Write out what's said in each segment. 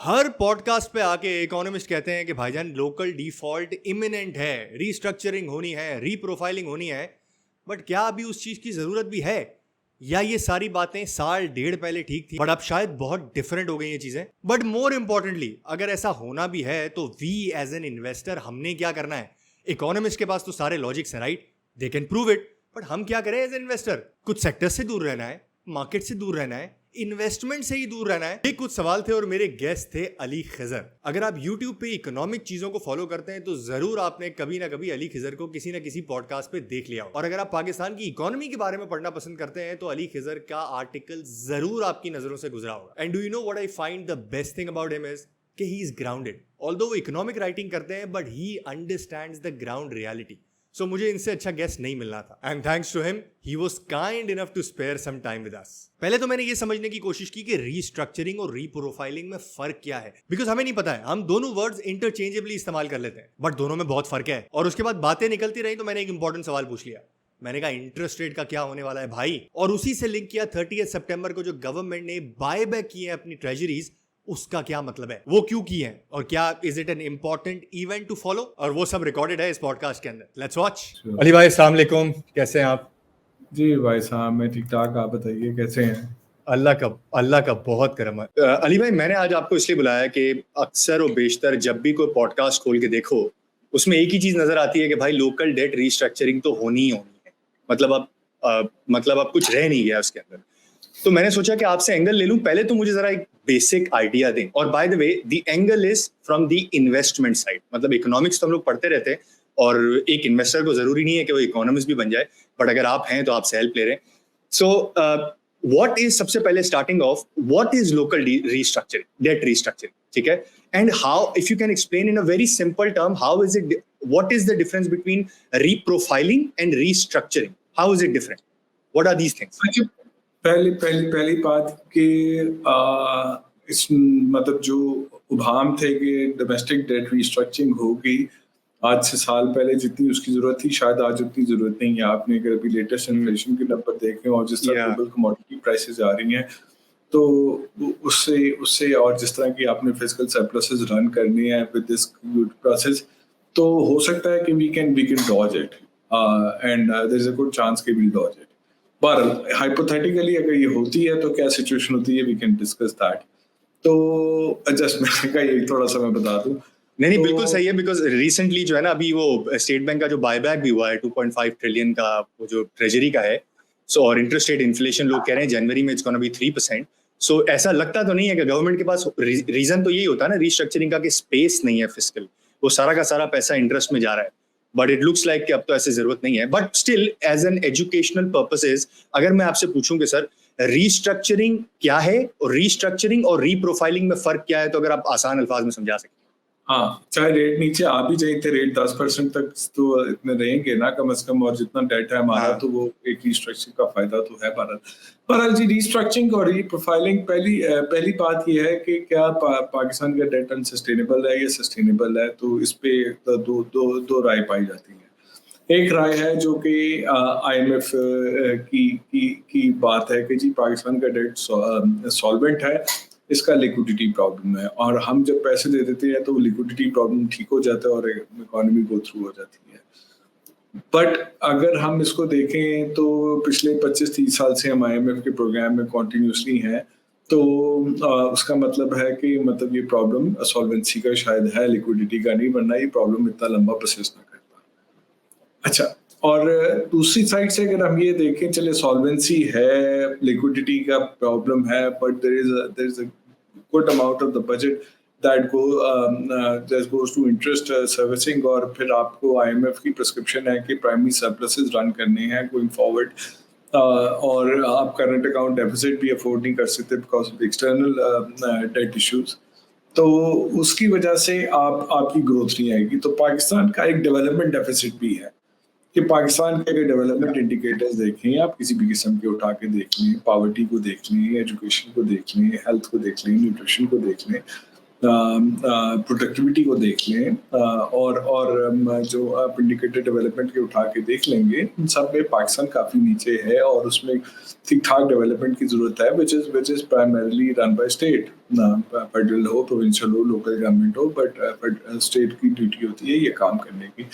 हर podcast पे आके economist कहते हैं कि भाईजान लोकल डिफॉल्ट इमिनेंट है, रीस्ट्रक्चरिंग होनी है, रीप्रोफाइलिंग होनी है। बट क्या अभी उस चीज की जरूरत भी है, या ये सारी बातें साल डेढ़ पहले ठीक थी बट अब शायद बहुत डिफरेंट हो गई ये चीजें। बट मोर इंपॉर्टेंटली, अगर ऐसा होना भी है तो वी एज एन इन्वेस्टर हमने क्या करना है? इकोनॉमिस्ट के पास तो सारे लॉजिक्स हैं, right? They can prove it, but हम क्या करें एज इन्वेस्टर? कुछ सेक्टर से दूर रहना है, मार्केट से दूर रहना है, इन्वेस्टमेंट से ही दूर रहना है। ये कुछ सवाल थे और मेरे गेस्ट थे अली खिजर। अगर आप YouTube पे इकोनॉमिक चीजों को फॉलो करते हैं तो जरूर आपने कभी ना कभी अली खिजर को किसी ना किसी पॉडकास्ट पे देख लिया हो। और अगर आप पाकिस्तान की इकोनॉमी के बारे में पढ़ना पसंद करते हैं तो अली खिजर का आर्टिकल जरूर आपकी नजरों से गुजरा होगा। And do you know what I find the best thing about him is कि ही इज ग्राउंडेड। ऑल्दो वो इकोनॉमिक राइटिंग करते हैं but he understands the ground reality. So मुझे इनसे अच्छा गेस्ट नहीं मिलना था and thanks to him he was kind enough to spare some time with us. पहले तो मैंने ये समझने की कोशिश की कि रीस्ट्रक्चरिंग और रीप्रोफाइलिंग में फर्क क्या है, बिकॉज हमें नहीं पता है। हम दोनों वर्ड्स इंटरचेंजेबली इस्तेमाल कर लेते हैं बट दोनों में बहुत फर्क है। और उसके बाद बातें निकलती रही तो मैंने एक इंपॉर्टेंट सवाल पूछ लिया। मैंने कहा इंटरेस्ट रेट का क्या होने वाला है भाई? और उसी से लिंक किया 30 सितंबर को जो गवर्नमेंट ने बाय बैक किए हैं अपनी ट्रेजरीज, उसका क्या मतलब है, वो क्यों किए हैं, और क्या is it an important event to follow? और वो सब रिकॉर्डेड है इस पॉडकास्ट के अंदर। Let's watch. अली भाई अस्सलाम वालेकुम, कैसे हैं आप? जी भाई साहब, मैं ठीक ठाक। आप बताइए कैसे हैं? अल्लाह का बहुत करम है। अली भाई, मैंने आज आपको इसलिए बुलाया कि अक्सर और बेशतर जब भी कोई पॉडकास्ट खोल के देखो उसमें एक ही चीज नजर आती है कि भाई लोकल डेट रीस्ट्रक्चरिंग तो होनी ही होनी है। मतलब अब कुछ रह नहीं गया उसके अंदर। तो मैंने सोचा कि आपसे एंगल ले लूं। पहले तो मुझे जरा एक बेसिक आइडिया दें। और by the way the angle is from the investment side. मतलब इकोनॉमिक्स तो हम लोग पढ़ते रहते हैं और एक इन्वेस्टर को जरूरी नहीं है कि वो इकोनॉमिस्ट भी बन जाए, बट अगर आप हैं तो आपसे हेल्प ले रहे हैं। सो व्हाट इज, सबसे पहले starting of, what is local restructuring, debt restructuring, ठीक है? And how, if you can explain in a very simple term, how is it, what is the difference between reprofiling and restructuring? How is it different? What are these things? पहली बात कि इस मतलब जो उभाम थे कि डोमेस्टिक डेट रीस्ट्रक्चरिंग होगी, आज से साल पहले जितनी उसकी जरूरत थी शायद आज उतनी जरूरत नहीं है। आपने अगर अभी लेटेस्ट इन्फ्लेशन के नंबर देखें और जिस तरह ग्लोबल कमोडिटी प्राइसेस आ रही हैं तो उससे उससे और जिस तरह की आपने फिजिकल सरप्लसेस रन करनी है विद दिस प्रोसेस, तो हो सकता है कि we can dodge it and there is a good chance कि वील डॉज इट। पर हाइपोथेटिकली अगर ये होती है तो क्या सिचुएशन होती है, वी कैन डिस्कस दैट। तो एडजस्टमेंट का ये थोड़ा सा मैं बता दूं। नहीं, बिल्कुल सही है। बिकॉज रिसेंटली जो है ना, अभी वो स्टेट बैंक का जो बायबैक भी हुआ है 2.5 ट्रिलियन का, वो जो ट्रेजरी का है। सो और इंटरेस्ट रेट इन्फ्लेशन लोग कह रहे हैं जनवरी में इट्स गोना बी 3%। सो ऐसा लगता तो नहीं है कि गवर्नमेंट के पास, रीजन तो यही होता है ना रीस्ट्रक्चरिंग का कि स्पेस नहीं है फिस्कल, वो सारा का सारा पैसा इंटरेस्ट में जा रहा है। बट इट लुक्स लाइक कि अब तो ऐसे जरूरत नहीं है। But still as an educational purposes अगर मैं आपसे पूछूं कि सर रीस्ट्रक्चरिंग क्या है और रीस्ट्रक्चरिंग और रीप्रोफाइलिंग में फर्क क्या है, तो अगर आप आसान अल्फाज में समझा सकते। हाँ, चाहे रेट नीचे आ भी जाए थे, रेट 10% तक तो इतने रहेंगे ना कम से कम, और जितना डेट है हमारा तो वो एक रीस्ट्रक्चरिंग का फायदा तो है भारत। पर जी रीस्ट्रक्चरिंग और रीप्रोफाइलिंग, पहली बात ये है कि क्या पाकिस्तान का डेट अनसस्टेनेबल है या सस्टेनेबल है, तो इस पे दो राय पाई जाती है। एक राय है जो कि IMF की बात है कि जी पाकिस्तान का डेट सॉल्वेंट है, इसका लिक्विडिटी प्रॉब्लम है, और हम जब पैसे दे देते हैं तो लिक्विडिटी प्रॉब्लम ठीक हो जाता है और इकोनॉमी गो थ्रू हो जाती है। बट अगर हम इसको देखें तो पिछले 25-30 साल से हम IMF के प्रोग्राम में कॉन्टिन्यूसली हैं, तो उसका मतलब है कि मतलब ये प्रॉब्लम सॉल्वेंसी का शायद है, लिक्विडिटी का नहीं, वरना ये प्रॉब्लम इतना लंबा प्रोसेस ना करता। अच्छा, और दूसरी साइड से अगर हम ये देखें, चले सॉल्वेंसी है, लिक्विडिटी का प्रॉब्लम है, but there is a good amount of the budget that goes to interest servicing, और फिर आपको IMF की प्रिस्क्रिप्शन है कि प्राइमरी सरप्लसेस रन करने हैं गोइंग फॉरवर्ड, और आप करंट अकाउंट डेफिसिट भी अफोर्ड नहीं कर सकते because of external debt issues. तो उसकी वजह से आपकी ग्रोथ नहीं आएगी। तो पाकिस्तान का एक डेवलपमेंट डेफिसिट भी है कि पाकिस्तान के डेवलपमेंट इंडिकेटर्स देखें, आप किसी भी किस्म के उठा के देख लें, पॉवर्टी को देख लें, एजुकेशन को देख लें, हेल्थ को देख लें, न्यूट्रिशन को देख लें, प्रोडक्टिविटी को देख लें और जो आप इंडिकेटर डेवलपमेंट के उठा के देख लेंगे, इन सब में पाकिस्तान काफ़ी नीचे है और उसमें ठीक ठाक डेवलपमेंट की ज़रूरत है, which is primarily run by state. Federal हो, प्रोविंशियल हो, लोकल गवर्नमेंट हो, बट स्टेट की ड्यूटी होती है ये काम करने की।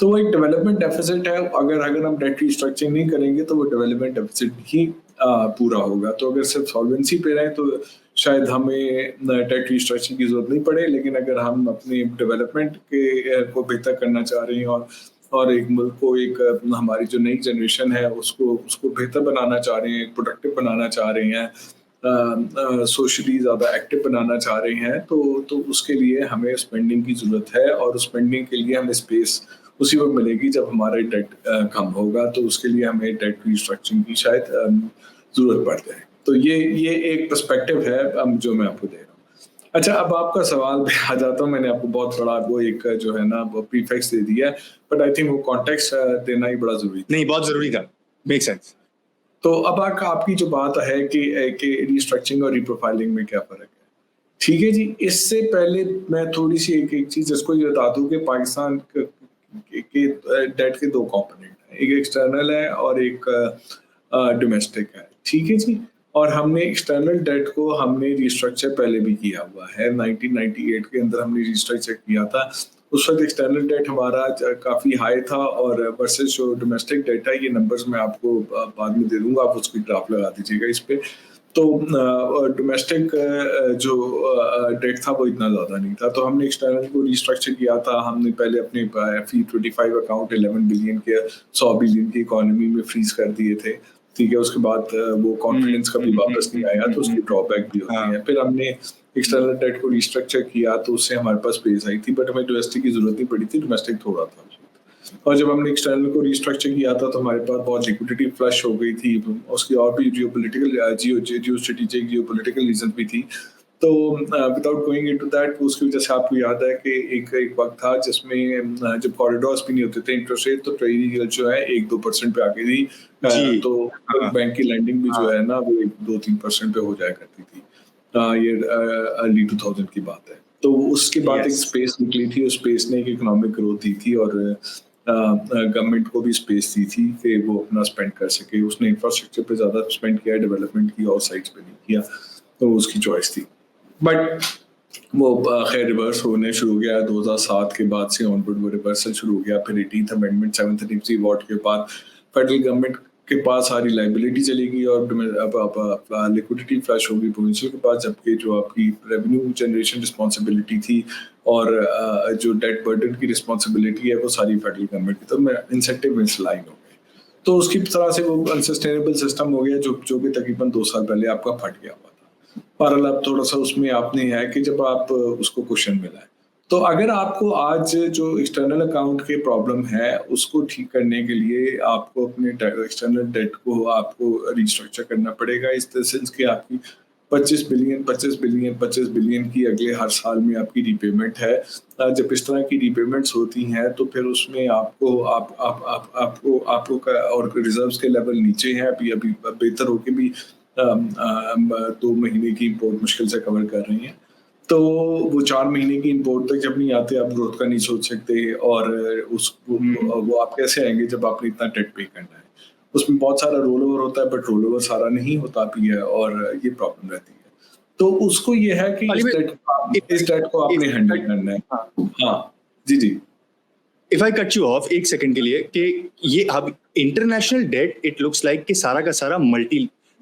तो वो एक डेवलपमेंट डेफिसिट है। अगर हम डेट रिस्ट्रक्चरिंग नहीं करेंगे तो वो डेवलपमेंट डेफिसिट ही पूरा होगा। तो अगर सिर्फ सॉल्वेंसी पे रहें तो शायद हमें डेट रिस्ट्रक्चरिंग की जरूरत नहीं पड़े, लेकिन अगर हम अपने डेवलपमेंट के को बेहतर करना चाह रहे हैं और एक मुल्क को हमारी जो नई जनरेशन है उसको बेहतर बनाना चाह रहे हैं, प्रोडक्टिव बनाना चाह रहे हैं, सोशली ज़्यादा एक्टिव बनाना चाह रहे हैं, तो उसके लिए हमें स्पेंडिंग की ज़रूरत है और उस स्पेंडिंग के लिए हमें स्पेस उसी वक्त मिलेगी जब हमारा डेट कम होगा। तो उसके लिए हमें डेट रिस्ट्रक्चरिंग की शायद ज़रूरत पड़ जाए। तो ये एक पर्सपेक्टिव है जो मैं आपको दे रहा हूँ। अच्छा, अब आपका सवाल पे आ जाता हूँ। मैंने आपको बहुत बड़ा वो एक जो है ना वो प्रीफिक्स दे दिया है, बट आई थिंक वो कॉन्टेक्स्ट देना ही बड़ा ज़रूरी था। नहीं, बहुत ज़रूरी था। Make sense. तो अब आपकी जो बात है कि रिस्ट्रक्चरिंग और रिप्रोफाइलिंग में क्या फ़र्क है? ठीक है जी, इससे पहले मैं थोड़ी-सी एक चीज़ इसको ये बता दूँ कि पाकिस्तान के डेट के 2 कंपोनेंट हैं। एक एक्सटर्नल है और एक डोमेस्टिक है। ठीक है जी? और हमने एक्सटर्नल डेट को हमने रिस्ट्रक्चर पहले भी किया हुआ है। 1998 के अंदर हमने रिस्ट्रक्चर किया था। उस वक़्त एक्सटर्नल डेट हमारा काफ़ी हाई था और वर्सेस जो डोमेस्टिक डेट है, ये नंबर्स मैं आपको बाद में दे दूँगा, आप उसकी ग्राफ लगा दीजिएगा इस पे। तो डोमेस्टिक जो डेट था वो इतना ज़्यादा नहीं था, तो हमने एक्सटर्नल को रिस्ट्रक्चर किया था। हमने पहले अपने FE25 अकाउंट 11 बिलियन के 100 बिलियन की इकोनॉमी में फ्रीज कर दिए थे। ठीक है, उसके बाद वो कॉन्फिडेंस कभी वापस नहीं आया, तो उसकी ड्रॉबैक भी होती है। फिर हमने एक्सटर्नल डेट को रिस्ट्रक्चर किया तो उससे हमारे पास स्पेस आई थी, बट हमें डोमेस्टिक की जरूरत नहीं पड़ी थी, डोमेस्टिक थोड़ा था। और जब हमने एक्सटर्नल को रिस्ट्रक्चर किया था तो हमारे पास बहुत लिक्विडिटी फ्लश हो गई थी। उसकी और भी जियो स्ट्रेटेजिक जियोपॉलिटिकल रीजन भी थी। तो विदाउट गोइंग इनटू दैट, उसकी वजह से आपको याद है कि एक वक्त था जिसमें जब कॉरिडोर्स भी नहीं होते थे इंटरेस्ट रेट, तो ट्रेजरी yield जो है 1-2% पे आ गई थी। जी। तो हाँ। बैंक की लैंडिंग भी जो है ना वो 2-3% पे हो जाया करती थी। ये अर्ली 2000 की बात है। तो उसके बाद एक यस। स्पेस निकली थी, उस स्पेस ने एक इकोनॉमिक ग्रोथ दी थी और गवर्नमेंट को भी स्पेस दी थी कि वो अपना स्पेंड कर सके। उसने इंफ्रास्ट्रक्चर पे ज़्यादा स्पेंड किया, डेवलपमेंट की और साइड्स पे नहीं किया, तो उसकी चॉइस थी। बट वो खैर रिवर्स होने शुरू हो गया 2007 के बाद से ऑनवर्ड, वो रिवर्सल शुरू हो गया। फिर 18th amendment 7th tipsy what के बाद फेडरल गवर्नमेंट के पास सारी लाइबिलिटी चली गई और अब लिक्विडिटी फ्लश होगी प्रोविंशियल के पास, जबकि जो आपकी रेवेन्यू जनरेशन रिस्पॉन्सिबिलिटी थी और जो डेट बर्डन की रिस्पॉन्सिबिलिटी है वो सारी फेडरल गवर्नमेंट की, तो इंसेंटिव मिसलाइन हो गए। तो उसकी तरह से वो अनसस्टेनेबल सिस्टम हो गया जो कि तकरीबन 2 साल पहले आपका फट गया हुआ था। बहरहाल अब थोड़ा सा उसमें आपने है कि जब आप उसको क्वेश्चन मिला है, तो अगर आपको आज जो एक्सटर्नल अकाउंट के प्रॉब्लम है उसको ठीक करने के लिए आपको अपने एक्सटर्नल डेट को आपको रिस्ट्रक्चर करना पड़ेगा, इस सेंस कि आपकी 25 बिलियन की अगले हर साल में आपकी रीपेमेंट है। जब इस तरह की रीपेमेंट्स होती हैं तो फिर उसमें आपको और रिजर्व्स के लेवल नीचे हैं, अभी अभी बेहतर होके भी 2 महीने की इंपोर्ट मुश्किल से कवर कर रही हैं। तो वो 4 महीने की इंपोर्ट तक जब नहीं आते, आप ग्रोथ का नहीं सोच सकते और वो आप कैसे आएंगे जब आपने इतना डेट पे करना है। उसमें बहुत सारा रोल ओवर होता है, बट रोल ओवर सारा नहीं होता भी है और ये प्रॉब्लम रहती है। तो उसको ये है कि अली भाई, इस डेट को आपने हैंडल करना है। हाँ, जी। If I cut you off एक सेकंड के लिए कि ये अब international debt it looks like कि सारा का सारा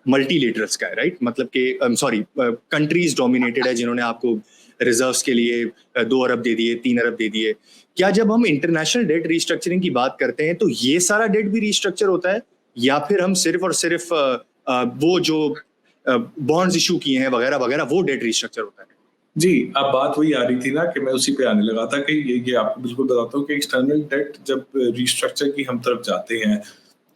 मल्टीलेटरल्स का है, राइट? मतलब कि सॉरी, कंट्रीज डोमिनेटेड है जिन्होंने आपको रिजर्व्स के लिए 2 अरब दे दिए, 3 अरब दे दिए। क्या जब हम इंटरनेशनल डेट रिस्ट्रक्चरिंग की बात करते हैं तो ये सारा डेट भी रिस्ट्रक्चर होता है, या फिर हम सिर्फ और सिर्फ वो जो बॉन्ड्स इशू किए हैं वगैरह वगैरह वो डेट रिस्ट्रक्चर होता है? जी, अब बात वही आ रही थी ना कि मैं उसी पे आने लगा था कि ये आपको बिल्कुल बताता हूँ कि एक्सटर्नल डेट जब रिस्ट्रक्चर की हम तरफ जाते हैं,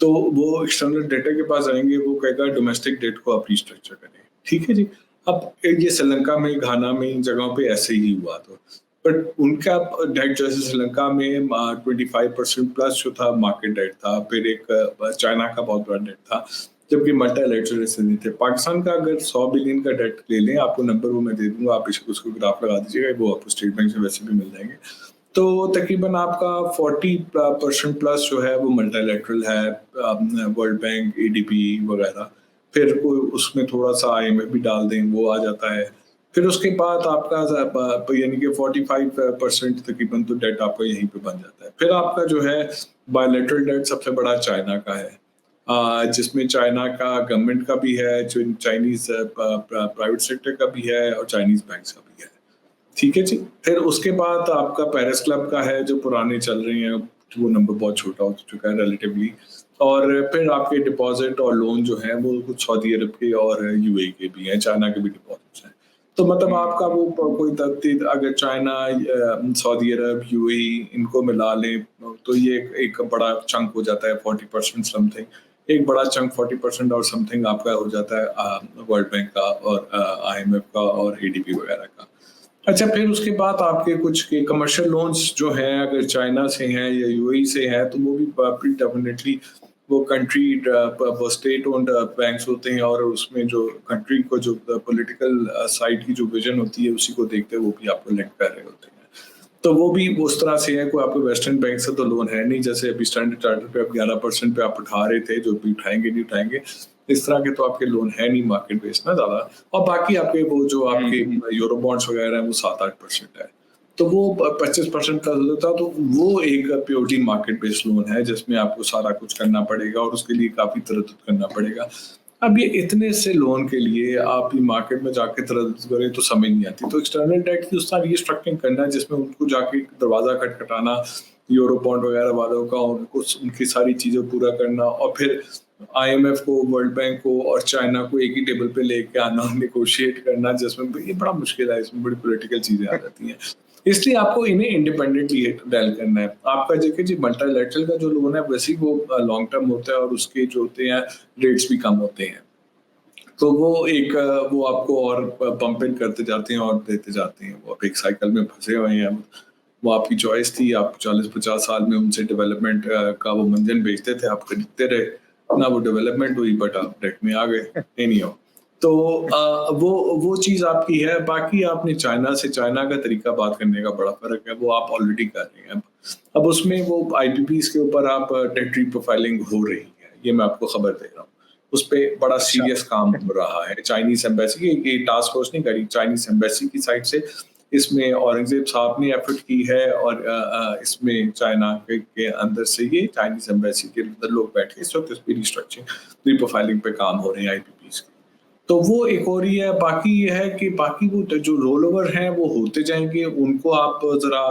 तो वो एक्सटर्नल डेटर के पास जाएँगे, वो कहेगा डोमेस्टिक डेट को आप रिस्ट्रक्चर करें। ठीक है जी? अब ये श्रीलंका में, घाना में, इन जगहों पे ऐसे ही हुआ तो। बट उनका डेट जैसे श्रीलंका में 25% प्लस जो था मार्केट डेट था, फिर एक चाइना का बहुत बड़ा डेट था। जबकि मल्टीलैटरल से नहीं थे। पाकिस्तान का अगर 100 बिलियन का डेट ले लें, आपको नंबर वो मैं दे दूंगा, आप उसको ग्राफ लगा दीजिएगा, वो आपको स्टेट बैंक से वैसे भी मिल जाएंगे। तो तकरीबन आपका 40% प्लस जो है वो मल्टीलैटरल है, वर्ल्ड बैंक, एडीबी वगैरह। फिर कोई उसमें थोड़ा सा आईएमएफ भी डाल दें, वो आ जाता है। फिर उसके बाद आपका यानी कि 45% तकरीबन तो डेट आपका यहीं पे बन जाता है। फिर आपका जो है बायलैटरल डेट सबसे बड़ा चाइना का है, जिसमें चाइना का गवर्नमेंट का भी है, जो चाइनीज प्राइवेट सेक्टर का भी है, और चाइनीज बैंक्स का भी है। ठीक है जी। फिर उसके बाद आपका पेरिस क्लब का है, जो पुराने चल रहे हैं, वो नंबर बहुत छोटा हो चुका है रिलेटिवली। और फिर आपके डिपॉजिट और लोन जो है वो कुछ सऊदी अरब के और यूएई के भी हैं, चाइना के भी डिपॉजिट्स हैं। तो मतलब आपका वो कोई अगर चाइना, सऊदी अरब, यूएई इनको मिला लें तो ये एक बड़ा चंक हो जाता है, 40% समथिंग। एक बड़ा चंक 40% और समथिंग आपका हो जाता है वर्ल्ड बैंक का और आईएमएफ का और एडीबी वगैरह का। अच्छा, फिर उसके बाद आपके कुछ के कमर्शियल लोन्स जो हैं, अगर चाइना से हैं या यूएई से हैं, तो वो भी डेफिनेटली वो कंट्री वो स्टेट ओन्ड बैंक्स होते हैं, और उसमें जो कंट्री को जो पॉलिटिकल साइड की जो विजन होती है उसी को देखते हुए वो भी आपको लिंक कर रहे होते हैं। तो वो भी उस तरह से है, कोई आपको वेस्टर्न बैंक से तो लोन है नहीं, जैसे अभी स्टैंडर्ड चार्टर्ड पे आप 11% पे आप उठा रहे थे, जो भी उठाएंगे नहीं उठाएंगे, इस तरह के तो आपके लोन है नहीं मार्केट बेस्ड ना ज्यादा। और बाकी आपके वो जो आपके यूरो बॉन्ड्स वगैरह हैं वो 7-8% है, तो वो 25% का होता, तो वो एक प्योरिटी मार्केट बेस्ड लोन है, जिसमें आपको सारा कुछ करना पड़ेगा और उसके लिए काफी तरद्दुद करना पड़ेगा। अब ये इतने से लोन के लिए आप ये मार्केट में जाके तरद्दुद करें तो समझ नहीं आती। तो एक्सटर्नल डेट की उस तरह रीस्ट्रक्चरिंग करना, जिसमें उनको जाके दरवाजा खटखटाना यूरो बॉन्ड वगैरह वालों का, उनको उनकी सारी चीजें पूरा करना, और फिर आईएमएफ को, वर्ल्ड बैंक को और चाइना को एक ही टेबल पे लेके आना, नेगोशिएट करना, जिसमें ये बड़ा मुश्किल है, इसमें बड़ी पॉलिटिकल चीजें आ जाती हैं। इसलिए आपको इन्हें इंडिपेंडेंटली डील करना है। आपका देखिए जी, मल्टीलैटरल का जो लोन है वैसे ही वो लॉन्ग टर्म होता है, और उसके जो होते हैं रेट्स भी कम होते हैं। तो वो एक वो आपको और पंप इन करते जाते हैं और देते जाते हैं। वो आप एक साइकिल में फंसे हुए हैं। वो आपकी चॉइस थी, आप 40-50 साल में उनसे डेवलपमेंट का वो मंजन बेचते थे, आप खरीदते रहे ना, वो डेवलपमेंट हुई, बट आप डेट में आ गए। एनी हो, तो वो चीज़ आपकी है। बाकी आपने चाइना का तरीका बात करने का बड़ा फर्क है, वो आप ऑलरेडी कर रहे हैं। अब उसमें वो आईपीपीज के ऊपर आप टेरिटरी प्रोफाइलिंग हो रही है, ये मैं आपको खबर दे रहा हूँ। उस पे बड़ा सीरियस काम हो रहा है। चाइनीज एम्बेसी की टास्क फोर्स नहीं करी, चाइनीज एम्बेसी की साइड से इसमें औरंगजेब साहब ने एफर्ट की है, और इसमें चाइना के अंदर से ये चाइनीज एम्बेसी के अंदर लोग बैठे इस वक्त इस पे रिस्ट्रक्चरिंग, रीप्रोफाइलिंग पे काम हो रहे हैं आईपीपीज के। तो वो एक और ही है। बाकी ये है कि बाकी वो जो रोल ओवर हैं वो होते जाएंगे, उनको आप जरा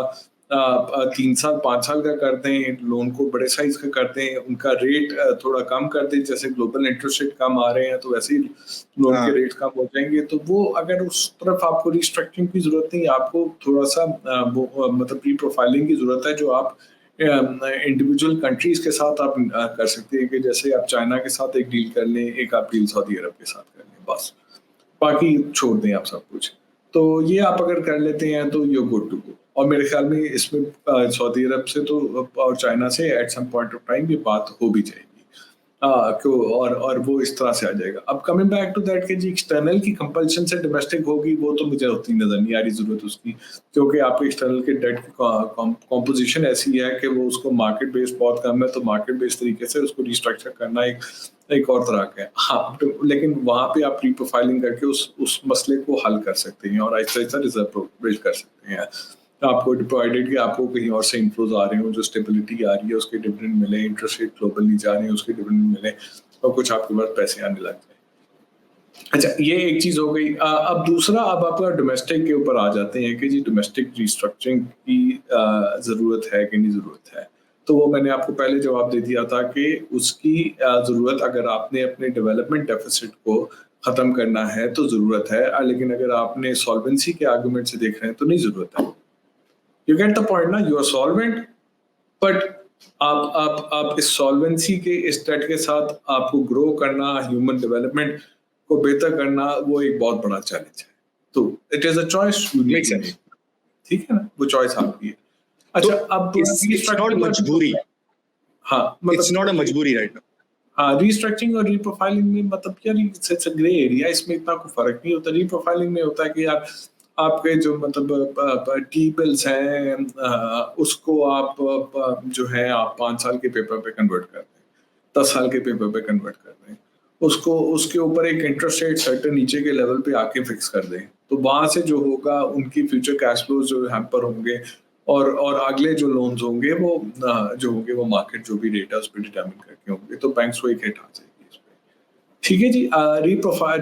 3 साल 5 साल का कर दें, लोन को बड़े साइज का कर दें, उनका रेट थोड़ा कम कर दें, जैसे ग्लोबल इंटरेस्ट रेट कम आ रहे हैं तो वैसे ही लोन के रेट कम हो जाएंगे। तो वो अगर उस तरफ आपको रिस्ट्रक्चरिंग की जरूरत नहीं, आपको थोड़ा सा मतलब रीप्रोफाइलिंग की जरूरत है, जो आप इंडिविजुअल कंट्रीज के साथ आप कर सकते हैं, कि जैसे आप चाइना के साथ एक डील कर लें, एक आप डील सऊदी अरब के साथ कर लें, बस बाकी छोड़ दें आप सब कुछ। तो ये आप अगर कर लेते हैं तो यू गुड टू गो। और मेरे ख्याल में इसमें सऊदी अरब से तो और चाइना से at some point of time ये बात हो भी जाएगी, क्यों, और वो इस तरह से आ जाएगा। अब कमिंग बैक टू दैट कि जी एक्सटर्नल की कंपल्शन से डोमेस्टिक होगी, वो तो मुझे उतनी नजर नहीं आ रही जरूरत उसकी, क्योंकि आपके एक्सटर्नल के डेट की कॉम्पोजिशन ऐसी है कि वो उसको मार्केट बेस्ड बहुत कम है, तो मार्केट बेस्ड तरीके से उसको रिस्ट्रक्चर करना एक और तरह का है। हाँ, तो लेकिन वहां पे आप रीप्रोफाइलिंग करके उस मसले को हल कर सकते हैं, और ऐसा ऐसा रिजर्व बिल्ड कर सकते हैं। आपको डिप्लॉयड कि आपको कहीं और से इन्फ्लोज आ रहे हो, जो स्टेबिलिटी आ रही है उसके डिविडेंड मिले, इंटरेस्ट रेट ग्लोबल नहीं जा रहे हैं उसके डिविडेंड मिले, और कुछ आपके पास पैसे आने लग जाए। अच्छा, ये एक चीज हो गई। अब दूसरा, अब आपका डोमेस्टिक के ऊपर आ जाते हैं कि जी डोमेस्टिक रिस्ट्रक्चरिंग की जरूरत है कि नहीं जरूरत है। तो वो मैंने आपको पहले जवाब दे दिया था कि उसकी जरूरत, अगर आपने अपने डेवलपमेंट डेफिसिट को खत्म करना है तो जरूरत है, लेकिन अगर आपने सॉल्वेंसी के आर्गुमेंट से देख रहे हैं तो नहीं जरूरत है। You get the point ना, you are solvent, but आप इस सॉल्वेंसी के इस डेट के साथ आपको ग्रो करना, ह्यूमन डेवलपमेंट को बेहतर करना, वो एक बहुत बड़ा चैलेंज है। तो it is a choice you need to make, ठीक है ना, वो चॉइस आपकी है। अच्छा, अब it's not a मजबूरी, हाँ, it's not a मजबूरी right now. हाँ, रीस्ट्रक्चरिंग और रीप्रोफाइलिंग में मतलब यार इट्स अ ग्रे एरिया, इसमें इतना कोई फ़र्क नहीं होता। रीप्रोफाइलिंग में होता है कि यार आपके जो मतलब टी बिल्स हैं उसको आप जो है आप 5 साल के पेपर पे कन्वर्ट कर दें, 10 साल के पेपर पे कन्वर्ट कर दें। उसको उसके ऊपर एक इंटरेस्ट रेट सर्टेन नीचे के लेवल पे आके फिक्स कर दें। तो वहाँ से जो होगा उनकी फ्यूचर कैश फ्लोज़ जो हैम्पर होंगे और अगले जो लोन्स होंगे वो जो होंगे वो मार्केट जो भी रेट है उस पे डिटरमाइन करके होंगे, तो बैंक्स को एक हिट आ जाएगी इस पे। ठीक है जी,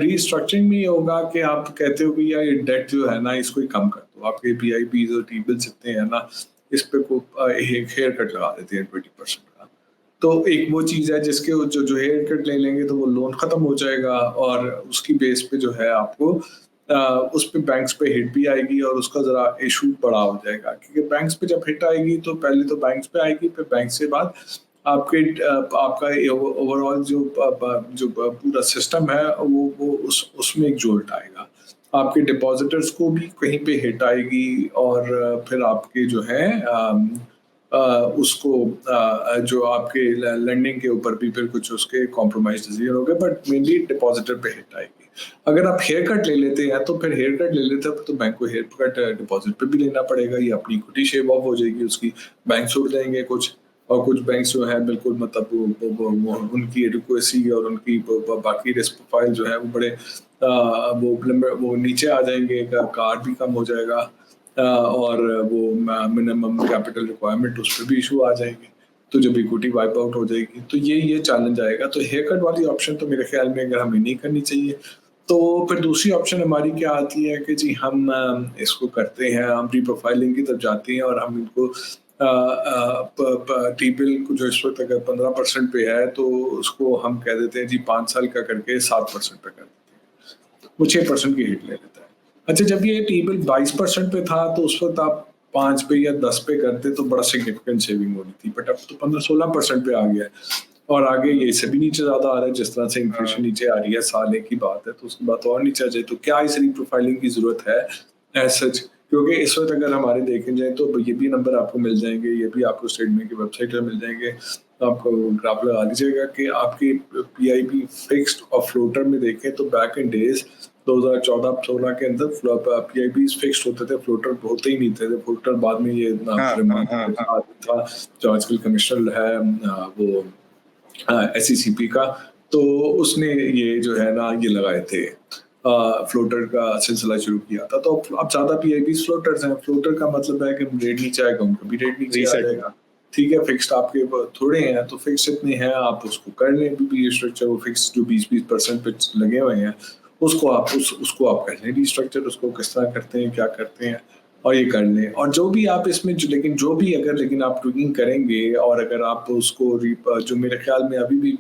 रीस्ट्रक्चरिंग में ये होगा कि आप कहते हो कि यार ये डेट जो है ना इसको ही कम कर दो। आपके पीआईबीज़ और टी-बिल्स इतने हैं ना, इस पे एक हेयर कट लगा देते हैं 20% का। तो एक वो चीज़ है जिसके जो हेयर कट ले लेंगे तो वो लोन खत्म हो जाएगा और उसकी बेस पे जो है आपको उस पे बैंक्स पे हिट भी आएगी और उसका ज़रा इशू बड़ा हो जाएगा, क्योंकि बैंक्स पे जब हिट आएगी तो पहले तो बैंक्स पे आएगी, फिर बैंक से बाद आपके आपका ओवरऑल जो पूरा सिस्टम है वो उसमें एक जोल्ट आएगा। आपके डिपॉजिटर्स को भी कहीं पे हिट आएगी और फिर आपके जो है उसको जो आपके लेंडिंग के ऊपर भी फिर कुछ उसके कॉम्प्रोमाइज़ डिसीजन हो गए, बट मेनली डिपॉजिटर पे हिट आएगी। अगर आप हेयर कट ले लेते हैं तो फिर हेयर कट ले लेते हैं तो बैंक को हेयर कट डिपॉजिट पे भी लेना पड़ेगा, या अपनी इक्विटी शेव ऑफ हो जाएगी उसकी, बैंक छोड़ देंगे कुछ। और कुछ बैंक्स जो है बिल्कुल मतलब उनकी एडिक्वेसी और उनकी बाकी रिस्क प्रोफाइल जो है वो बड़े वो नीचे आ जाएंगे, कार भी कम हो जाएगा और वो मिनिमम कैपिटल रिक्वायरमेंट उस पर भी इशू आ जाएंगे, तो जब इक्विटी वाइप आउट हो जाएगी तो ये चैलेंज आएगा। तो हेयर कट वाली ऑप्शन तो मेरे ख्याल में अगर हमें नहीं करनी चाहिए, तो फिर दूसरी ऑप्शन हमारी क्या आती है कि जी हम इसको करते हैं, हम रीप्रोफाइलिंग की तरफ जाते हैं और हम इनको टी बिल जो इस वक्त अगर 15% पे है तो उसको हम कह देते हैं जी 5 साल का करके 7% पे कर देते हैं, वो 6% की हिट ले लेता है। अच्छा, जब ये टी बिल 22% पे था तो उस वक्त आप 5 पे या 10 पे करते तो बड़ा सिग्निफिकेंट सेविंग होनी थी, बट अब तो 15-16% पे आ गया है और आगे ये इससे भी नीचे ज़्यादा आ रहा है। जिस तरह से इन्फ्लेशन नीचे आ रही है, साल एक की बात है, तो उसके बाद और नीचे आ जाए, तो क्या इस रीप्रोफाइलिंग की ज़रूरत है एज़ सच? क्योंकि इस वक्त अगर हमारे देखे जाए तो ये भी नंबर आपको मिल जाएंगे, ये भी आपको स्टेट बैंक की वेबसाइट पर मिल जाएंगे। आपको ग्राफ लगा लीजिएगा कि आपकी पीआईबी फिक्स्ड और फ्लोटर में देखें तो बैक इन डेज 2014-16 के अंदर पीआईबी फिक्स्ड होते थे, फ्लोटर होते ही नहीं थे। फ्लोटर बाद में ये था जो आजकल कमिश्नर है वो एसईसीपी का, तो उसने ये जो है ना ये लगाए थे फ्लोटर का सिलसिला शुरू किया था। तो अब ज़्यादा पीआईबी फ्लोटर्स हैं। फ्लोटर का मतलब है कि रेट नीचे आएगा उनका भी रेट नीचे आ जाएगा। ठीक है, फिक्स्ड आपके थोड़े हैं तो फिक्स्ड इतने हैं, आप उसको कर लें। भी स्ट्रक्चर वो फिक्स जो 20% पे लगे हुए हैं उसको आप कर लें रिस्ट्रक्चर, उसको किस तरह करते हैं, क्या करते हैं और ये कर लें। और जो भी आप इसमें लेकिन आप ट्विकिंग करेंगे और अगर आप उसको जो मेरे ख्याल में अभी भी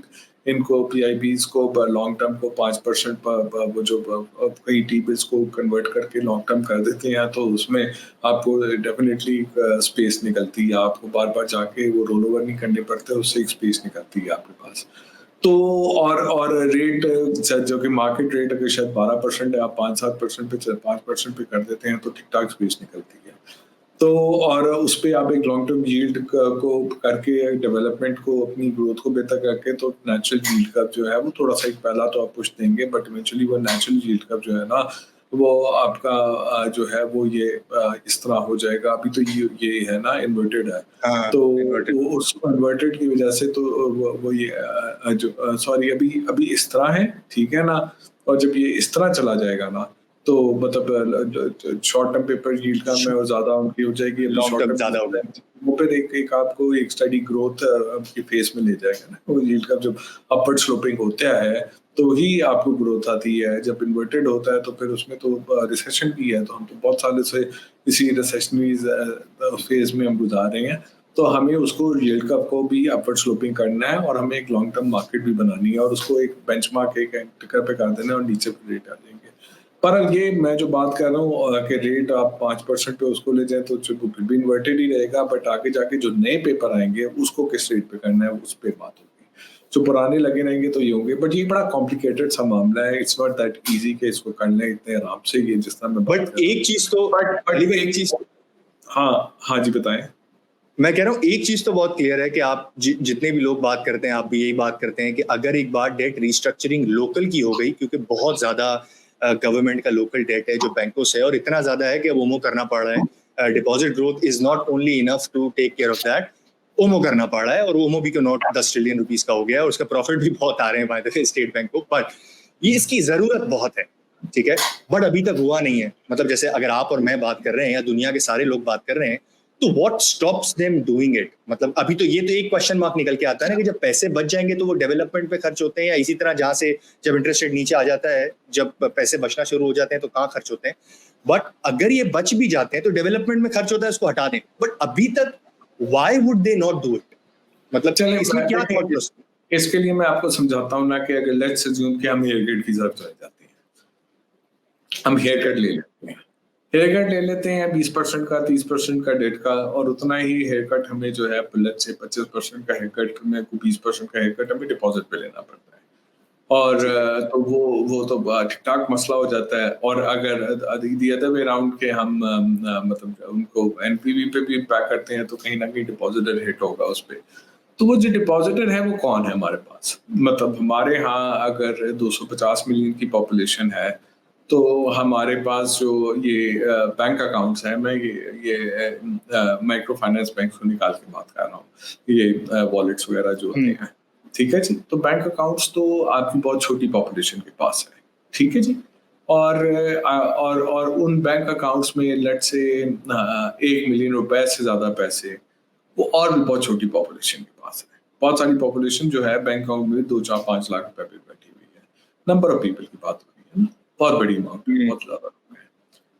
इनको पीआईबीज को लॉन्ग टर्म को 5% वो जो कई टी बिल्स को कन्वर्ट करके लॉन्ग टर्म कर देते हैं, तो उसमें आपको डेफिनेटली स्पेस निकलती है। आपको बार बार जाके वो रोल ओवर नहीं करने पड़ते, उससे एक स्पेस निकलती है आपके पास। तो और रेट जो कि मार्केट रेट अगर शायद 12% है, आप 5-7% पे 5% पे कर देते हैं तो ठीक ठाक स्पेस निकलती है। तो और उस पे आप एक लॉन्ग टर्म यील्ड को करके डेवलपमेंट को अपनी ग्रोथ को बेहतर करके तो नेचुरल यील्ड कर्व जो है वो थोड़ा सा एक पहला तो आप पुश देंगे, बट इवेंचुअली वो नेचुरल यील्ड कर्व जो है ना वो आपका जो है वो ये इस तरह हो जाएगा। अभी तो ये है ना इन्वर्टेड है, तो वो उस इन्वर्टेड की वजह से तो वो ये जो सॉरी अभी इस तरह है, ठीक है ना, और जब ये इस तरह चला जाएगा ना तो मतलब शॉर्ट टर्म पेपर यील्ड का में और ज़्यादा उनकी हो जाएगी, लॉन्ग टर्म ज़्यादा हो गया, वो फिर एक आपको एक स्टडी ग्रोथ की फेस में ले जाएगा ना। वो यील्ड का जब अपवर्ड स्लोपिंग होता है तो ही आपको ग्रोथ आती है, जब इन्वर्टेड होता है तो फिर उसमें तो रिसेशन भी है। तो हम तो बहुत सालों से इसी रिसेशनरी फेज में हम गुजार रहे हैं, तो हमें उसको यील्ड कर्व को भी अपवर्ड स्लोपिंग करना है और हमें एक लॉन्ग टर्म मार्केट भी बनानी है और उसको एक बेंचमार्क एक टिकर पे कर देना है और नीचे रेट आ जाएंगे। पर ये मैं जो बात कर रहा हूँ कि रेट आप 5% पे उसको ले जाए तो फिर भी इन्वर्टेड ही रहेगा, बट आगे जाके जो नए पेपर आएंगे उसको किस रेट पे करना है उस पे बात होगी। जो पुराने लगे रहेंगे तो ये होंगे, बट ये बड़ा कॉम्प्लिकेटेड सा मामला है। इट्स नॉट दैट इजी कि इसको कर लें इतने आराम से, ये जिस तरह मैं बट एक चीज तो एक चीज हाँ जी बताएं। मैं कह रहा हूँ एक चीज तो बहुत क्लियर है कि आप जितने भी लोग बात करते हैं, आप भी यही बात करते हैं कि अगर एक बार डेट रिस्ट्रक्चरिंग लोकल की हो गई, क्योंकि बहुत ज्यादा गवर्नमेंट का लोकल डेट है जो बैंकों से, और इतना ज्यादा है कि अब ओमो करना पड़ रहा है, deposit growth is not only enough to take care of that, OMO करना पड़ रहा है, और ओमो भी नोट 10 ट्रिलियन रुपीस का हो गया है, और उसका प्रॉफिट भी बहुत आ रहे हैं by the way state bank को, बट ये इसकी जरूरत बहुत है, ठीक है, बट अभी तक हुआ नहीं है। मतलब जैसे अगर आप और मैं बात कर रहे हैं या दुनिया के सारे लोग बात कर रहे हैं, तो what stops them doing it? मतलब अभी तो ये तो एक क्वेश्चन मार्क निकल के आता है ना कि जब पैसे बच जाएंगे तो वो डेवलपमेंट पे खर्च होते हैं, या इसी तरह जहां से जब इंटरेस्ट रेट नीचे आ जाता है, जब पैसे बचना शुरू हो जाते हैं तो कहाँ खर्च होते हैं। बट अगर ये बच भी जाते हैं तो डेवलपमेंट में खर्च होता है, उसको हटा दें, बट अभी तक why would they not do it? मतलब चलिए इसमें क्या थॉट प्रोसेस? इसके लिए मैं आपको समझाता हूँ ना कि अगर लेट्स अज्यूम कि हम हेयर कट की जरूरत रह जाती है, हम हेयर कट ले लेते हैं, हेयर कट ले लेते हैं 20% का, 30% का डेट का, और उतना ही हेयर कट हमें जो है लेट्स से 25% का हेयर कट में 20% का हेयर कट हमें डिपॉजिट पे लेना पड़ता है, और तो वो तो ठीक ठाक मसला हो जाता है। और अगर दी अदर वे अराउंड के हम मतलब उनको एनपीवी पे भी इम्पैक्ट करते हैं तो कहीं ना कहीं डिपॉजिटर हिट होगा उस पर। तो वो जो डिपॉजिटर है वो कौन है हमारे पास? मतलब हमारे यहाँ अगर 250 मिलियन की पॉपुलेशन है तो हमारे पास जो ये बैंक अकाउंट्स हैं, मैं ये माइक्रो फाइनेंस बैंक को निकाल के बात कर रहा हूँ, ये वॉलेट्स वगैरह जो होते हैं, ठीक है जी। तो बैंक अकाउंट्स तो आपकी बहुत छोटी पॉपुलेशन के पास है, ठीक है जी। और उन बैंक अकाउंट्स में लेट्स से 1 मिलियन रुपए से ज्यादा पैसे वो और भी बहुत छोटी पॉपुलेशन के पास है। बहुत सारी पॉपुलेशन जो है बैंक अकाउंट में 2 4 5 लाख रुपए पे बैठी हुई है। नंबर ऑफ पीपल की बात हो रही है ना, बहुत बड़ी अमाउंट है, बहुत ज्यादा लोग हैं।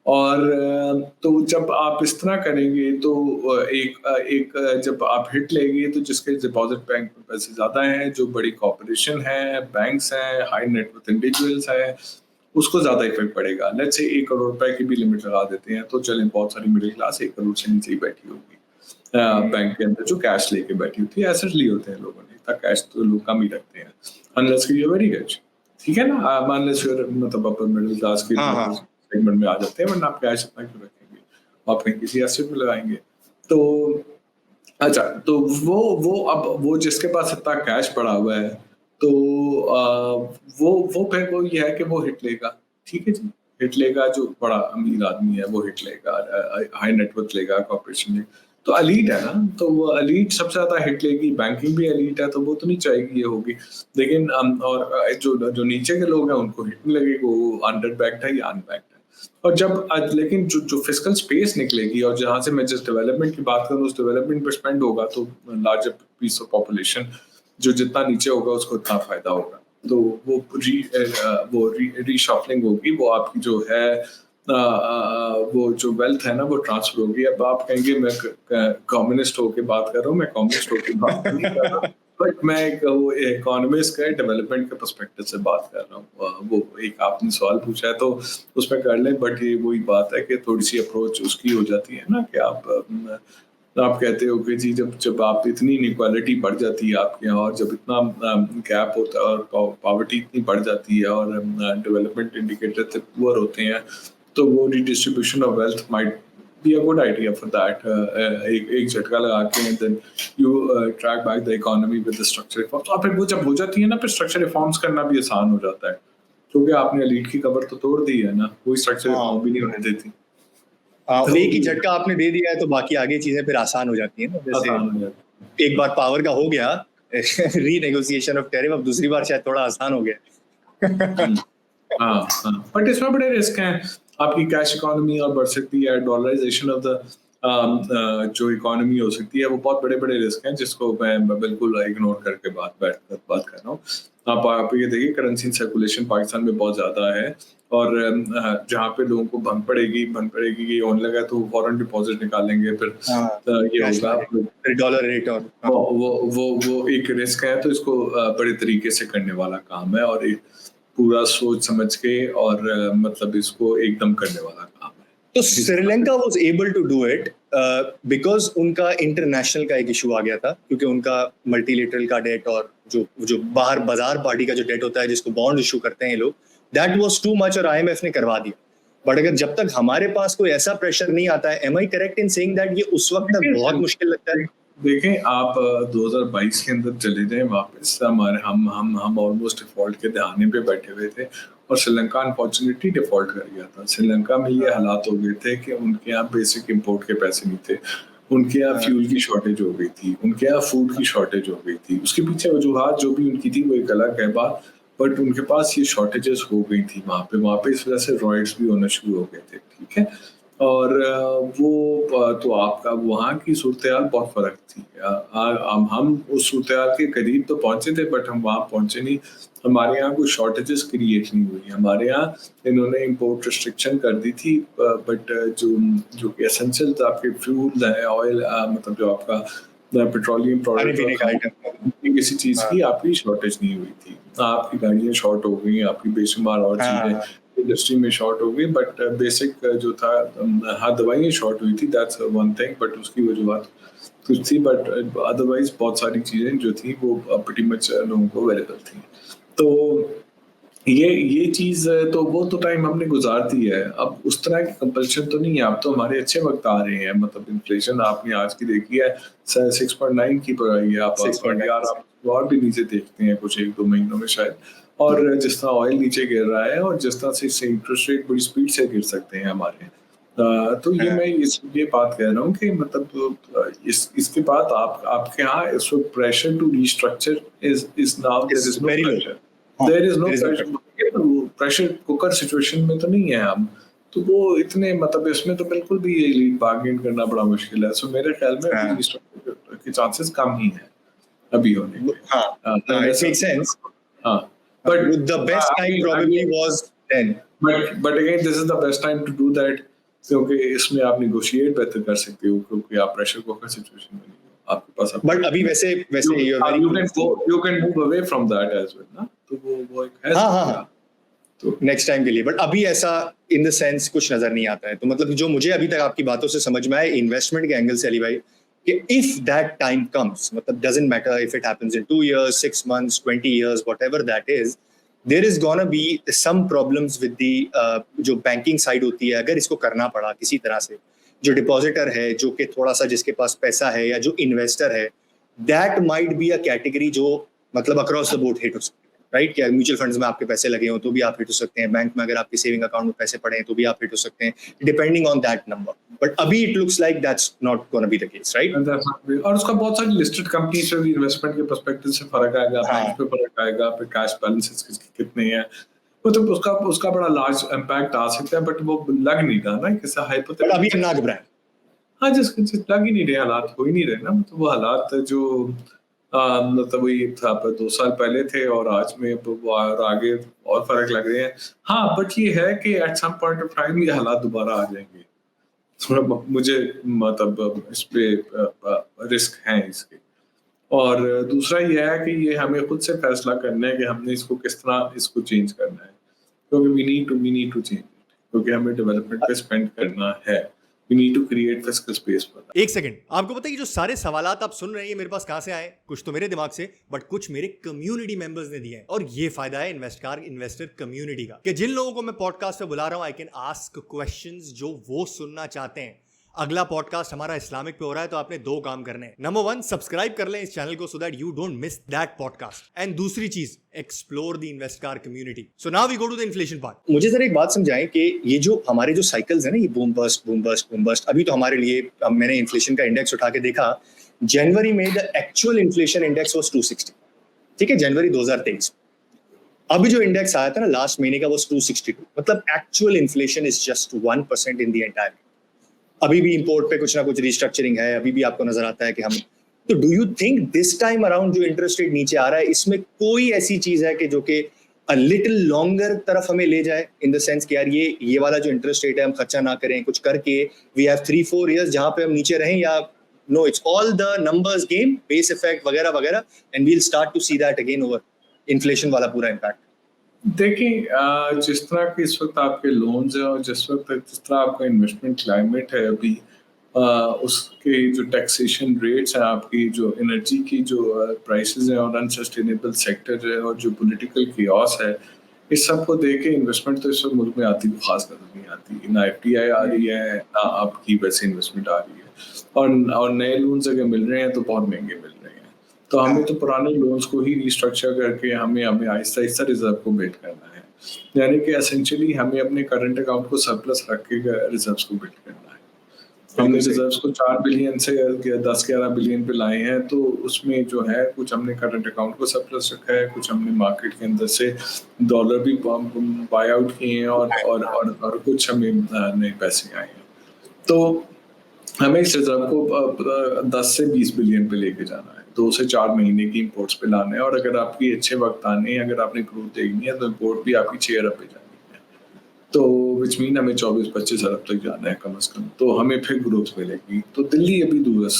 और तो जब आप इस तरह करेंगे तो एक जब आप हिट लेंगे तो जिसके डिपॉजिट बैंक में पैसे ज्यादा हैं, जो बड़ी कॉर्पोरेशन है, बैंक्स हैं, हाई नेटवर्थ इंडिविजुअल्स हैं, उसको ज्यादा इफेक्ट पड़ेगा। लेट्स से 1 करोड़ रुपए की भी लिमिट लगा देते हैं तो चलें, बहुत सारी मिडिल क्लास 1 करोड़ से नीचे ही बैठी होगी बैंक के अंदर, जो कैश लेके बैठी होती है। एसेट लिए होते हैं लोगों ने, इतना कैश तो लोग कम ही रखते हैं अनलेस कि यू वेरी रिच, ठीक है ना, अनलेस यू मतलब अपर मिडिल क्लास के सेगमेंट में आ जाते हैं, वरना आप कैश इतना क्यों रखेंगे, आप कहीं किसी एसेट में लगाएंगे। तो अच्छा, तो वो जिसके पास इतना कैश पड़ा हुआ है तो वो फिर वो ये है कि वो हिट लेगा, ठीक है जी, हिट लेगा। जो बड़ा अमीर आदमी है वो हिट लेगा, हाई नेटवर्थ लेगा, कॉर्पोरेशन लेगा। तो एलीट है ना, तो वो एलीट सबसे ज्यादा हिट लेगी। बैंकिंग भी एलीट है तो वो तो नहीं चाहेगी ये होगी, लेकिन और जो नीचे के लोग हैं उनको हिट नहीं लगेगी, वो अंडर बैक्ड है या अनबैक्ड है। और जब लेकिन जो फिजिकल स्पेस निकलेगी और जहां से मैं जिस डेवलपमेंट की बात करूं उस डेवलपमेंट पर स्पेंड होगा तो लार्जर पीस ऑफ पॉपुलेशन जो जितना नीचे होगा उसको उतना फायदा होगा। तो वो रीशफलिंग होगी, वो आपकी जो है वो जो वेल्थ है ना वो ट्रांसफर होगी। अब आप कहेंगे मैं कम्युनिस्ट होके बात कर रहा हूँ, मैं कम्युनिस्ट होके बात नहीं कर रहा हूँ, बट मैं एक वो इकोनॉमिस्ट का डेवलपमेंट के पर्सपेक्टिव से बात कर रहा हूँ। वो एक आपने सवाल पूछा है तो उसमें कर लें, बट ये वही बात है कि थोड़ी सी अप्रोच उसकी हो जाती है ना कि आप कहते हो कि जी जब आप इतनी इनइक्वालिटी बढ़ जाती है आपके यहाँ, और जब इतना गैप होता है और पॉवर्टी इतनी बढ़ जाती है और डेवलपमेंट इंडिकेटर से पुअर होते हैं, तो वो redistribution of wealth might be a good idea for that. एक झटका लगा के and then you track back the economy with the structure reforms. और फिर वो जब हो जाती है ना, फिर स्ट्रक्चर रिफॉर्म्स करना भी आसान हो जाता है, क्योंकि आपने एलीट की कबर तो तोड़ दी है ना, कोई स्ट्रक्चर रिफॉर्म भी नहीं होने देती। तो एक ही झटका आपने दे दिया है तो बाकी आगे चीजें फिर आसान हो जाती है ना। जैसे एक बार पावर का हो गया रीनेगोशिएशन ऑफ टैरिफ, अब दूसरी बार शायद थोड़ा आसान हो गया। हाँ, बट इसमें बड़े रिस्क हैं। आपकी कैश इकोनॉमी और बढ़ सकती है, डॉलराइजेशन ऑफ द जो इकोनॉमी हो सकती है, वो बहुत बड़े बड़े रिस्क हैं जिसको मैं बिल्कुल इग्नोर करके बात कर रहा हूँ। आप ये देखिए, करेंसी सर्कुलेशन पाकिस्तान में बहुत ज्यादा है, और जहाँ पे लोगों को भंग पड़ेगी ये होने लगा तो फॉरेन डिपॉजिट निकालेंगे, फिर ये होगा डॉलर रेट, और वो एक रिस्क है। तो इसको बड़े तरीके से करने वाला काम है, और पूरा सोच समझ के और मतलब इसको एकदम करने वाला काम है। तो Sri Lanka was able to do it because उनका इंटरनेशनल का एक इशू आ गया था, क्योंकि उनका मल्टीलेटरल का डेट और जो बाहर बाजार पार्टी का जो डेट होता है जिसको बॉन्ड इशू करते हैं ये लोग, दैट वाज टू मच, और आईएमएफ ने करवा दिया। बट अगर जब तक हमारे पास कोई ऐसा प्रेशर नहीं आता है, am I correct in saying that ये उस वक्त तक बहुत मुश्किल लगता है? देखें, आप 2022 के अंदर चले जाएं वापस, हमारे हम ऑलमोस्ट डिफॉल्ट के दहाने पे बैठे हुए थे और श्रीलंका अनफॉर्चुनेटली डिफॉल्ट कर गया था। श्रीलंका में ये हालात हो गए थे कि उनके यहाँ बेसिक इंपोर्ट के पैसे नहीं थे, उनके यहाँ फ्यूल की शॉर्टेज हो गई थी, उनके यहाँ फूड की शॉर्टेज हो गई थी। उसके पीछे वजूहात जो भी उनकी थी वो एक अलग है बात, बट उनके पास ये शॉर्टेजेस हो गई थी वहाँ पे इस वजह से रॉयट्स भी होना शुरू हो गए थे, ठीक है। और तो आपका वहाँ की सूरत-ए-हाल बहुत फ़र्क थी। हम उस सूरत-ए-हाल के करीब तो पहुँचे थे, बट हम वहाँ पहुँचे नहीं। हमारे यहाँ कोई शॉर्टेजेस क्रिएट नहीं हुई। हमारे यहाँ इन्होंने इम्पोर्ट रिस्ट्रिक्शन कर दी थी, बट जो कि एसेंशियल्स आपके फ्यूल है, ऑयल, मतलब जो आपका पेट्रोलियम प्रोडक्ट, किसी चीज़ की आपकी शॉर्टेज नहीं हुई थी। आपकी गाड़ियाँ शॉर्ट हो गई, आपकी बेशुमार और चीज़ें इंडस्ट्री में शॉर्ट हो गई, बट बेसिक जो था, हाँ दवाइयाँ शॉर्ट हुई थी, दैट्स वन थिंग, बट उसकी वजूहत कुछ थी, बट अदरवाइज बहुत सारी चीज़ें जो थी वो प्रीटी मच लोगों को अवेलेबल थी। तो ये चीज़ तो वो तो टाइम हमने गुजार दी है। अब उस तरह की कंपल्शन तो नहीं है, अब तो हमारे अच्छे वक्त आ रहे हैं। मतलब इन्फ्लेशन आपने आज की देखी है 6.9 की पर आई है, आप 6.9 यार आप और भी नीचे देखते हैं कुछ 1-2 महीनों में शायद। और जिस तरह ऑयल नीचे गिर रहा है और जिस तरह से इंटरेस्ट रेट बड़ी स्पीड से गिर सकते हैं हमारे, तो ये मैं ये बात कह रहा हूँ कि मतलब इसके बाद आपके यहाँ इस वक्त pressure to restructure is now very low. There is no there is no pressure. Pressure cooker situation में तो नहीं है हम, तो वो इतने मतलब इसमें तो बिल्कुल भी ये लीड बार्गेन करना बड़ा मुश्किल है। सो मेरे ख्याल में अभी रीस्ट्रक्चर के चांसेस कम ही हैं अभी होने के। it makes sense. हाँ, But the best time probably was then. But again, this is the best time to do that, क्योंकि इसमें आप negotiate बेहतर कर सकते हो, क्योंकि आप pressure cooker situation में नहीं हो, आपके पास But अभी वैसे you can move away from that as well, ना? तो वो एक है। हाँ तो नेक्स्ट टाइम के लिए, बट अभी ऐसा इन द सेंस कुछ नजर नहीं आता है। तो मतलब जो मुझे अभी तक आपकी बातों से समझ में आया इन्वेस्टमेंट के एंगल से, अली भाई, कि इफ दैट टाइम कम्स, मतलब doesn't matter if it happens in 2 years, 6 months, 20 years, whatever that is, there is gonna be some problems with the जो बैंकिंग साइड होती है। अगर इसको करना पड़ा किसी तरह से, जो डिपॉजिटर है, जो कि थोड़ा सा जिसके पास पैसा है, या जो इन्वेस्टर है, that might be a category जो मतलब अक्रॉस द बोर्ड हिट हो सकती है, राइट? क्या म्यूचुअल फंड्स में आपके पैसे लगे हो तो भी आप हिट हो सकते हैं, बैंक में अगर आपके सेविंग अकाउंट में पैसे पड़े हैं तो भी आप हिट हो सकते हैं, depending on that number. But अभी it looks like that's not gonna be the case, right? और उसका बहुत सारी लिस्टेड कंपनी से भी इन्वेस्टमेंट के पर्सपेक्टिव से फर्क आएगा, बैंक पे फर्क आएगा, फिर कैश बैलेंसेस कितने हैं, मतलब उसका बड़ा लार्ज इम्पैक्ट आ सकता है, बट वो लग नहीं रहा ना, कैसा हाइपोथेटिकल। अभी ना घबराएं। हाँ, जिस लग ही नहीं रहे, हालात हो ही नहीं रहे ना, मतलब वो हालात जो मतलब वही था 2 साल पहले थे और आज में और आगे और फर्क लग रहे हैं। हाँ, बट ये है कि at some point of time ये हालात दोबारा आ जाएंगे। थोड़ा मुझे मतलब इस पे रिस्क हैं इसके। और दूसरा ये है कि ये हमें खुद से फैसला करना है कि हमने इसको किस तरह इसको चेंज करना है, क्योंकि we need to change it, क्योंकि हमें डेवलपमेंट पे स्पेंड करना है। We need to create fiscal space for that. एक सेकंड, आपको पता है कि जो सारे सवालात आप सुन रहे हैं ये मेरे पास कहां से आए? कुछ तो मेरे दिमाग से, बट कुछ मेरे कम्युनिटी मेंबर्स ने दिए हैं। और ये फायदा है इन्वेस्टर कम्युनिटी का, कि जिन लोगों को मैं पॉडकास्ट पे बुला रहा हूं, आई कैन आस्क क्वेश्चंस जो वो सुनना चाहते हैं। अगला पॉडकास्ट हमारा इस्लामिक पे हो रहा है, तो आपने 2 काम करने हैं। नंबर 1, सब्सक्राइब कर लें इस चैनल को, so that you don't miss that podcast. And दूसरी चीज, explore the Investkar community. So now we go to the inflation part. मुझे जरा एक बात समझाएं कि ये जो हमारे जो साइकिल्स है ना, ये बूम बस्ट, अभी तो हमारे लिए, मैंने इन्फ्लेशन का इंडेक्स उठा के देखा, जनवरी में the actual inflation index was 260, ठीक है, जनवरी 2023। अभी जो इंडेक्स आया था ना लास्ट महीने का, वो 262, मतलब actual inflation is just 1% in the entire. अभी भी इंपोर्ट पे कुछ ना कुछ रिस्ट्रक्चरिंग है, अभी भी आपको नजर आता है कि हम, तो do you think this time around जो इंटरेस्ट रेट नीचे आ रहा है, इसमें कोई ऐसी चीज है कि जो कि अ लिटिल लॉन्गर तरफ हमें ले जाए, इन द सेंस कि यार ये वाला जो इंटरेस्ट रेट है हम खर्चा ना करें, कुछ करके वी हैव 3-4 years जहां पे हम नीचे रहें, या no it's all the numbers game, base effect वगैरह वगैरह, and we will start to see that again over inflation वाला पूरा इम्पैक्ट? देखिए, जिस तरह के इस वक्त आपके लोन्स हैं और जिस तरह आपका इन्वेस्टमेंट क्लाइमेट है अभी, उसके जो टैक्सेशन रेट्स हैं, आपकी जो एनर्जी की जो प्राइसेस हैं और अनसस्टेनेबल सेक्टर है और जो पॉलिटिकल कियोस है, इस सब को देख के इन्वेस्टमेंट तो इस वक्त मुल्क में आती खास नजर नहीं आती, ना FDI आ रही है ना आपकी वैसे इन्वेस्टमेंट आ रही है, और नए लोन्स अगर मिल रहे हैं तो बहुत महंगे मिल रहे हैं। तो हमें तो पुराने लोन्स को ही रिस्ट्रक्चर करके हमें आहिस्ता आहिस्ता रिजर्व को बिल्ड करना है, यानी कि एसेंशियली हमें अपने करंट अकाउंट को सरप्लस रख के रिजर्व्स को बिल्ड करना है। हमने रिजर्व्स को 4 बिलियन से 10-11 बिलियन पे लाए हैं, तो उसमें जो है कुछ हमने करंट अकाउंट को सरप्लस रखा है, कुछ हमने मार्केट के अंदर से डॉलर भी बाय आउट किए हैं, और कुछ हमें नए पैसे आए हैं। तो हमें इस रिजर्व को 10 से 20 बिलियन पे लेके जाना है, 2 से 4 महीने की इंपोर्ट्स पे लाना है, और अगर आपकी अच्छे वक्त आने हैं, अगर आपने ग्रोथ देखनी है तो इंपोर्ट भी आपकी 6 अरब पे जानी है, तो विच मीन हमें 24-25 अरब तक जाना है कम से कम, तो हमें फिर ग्रोथ मिलेगी। तो दिल्ली अभी दूरस,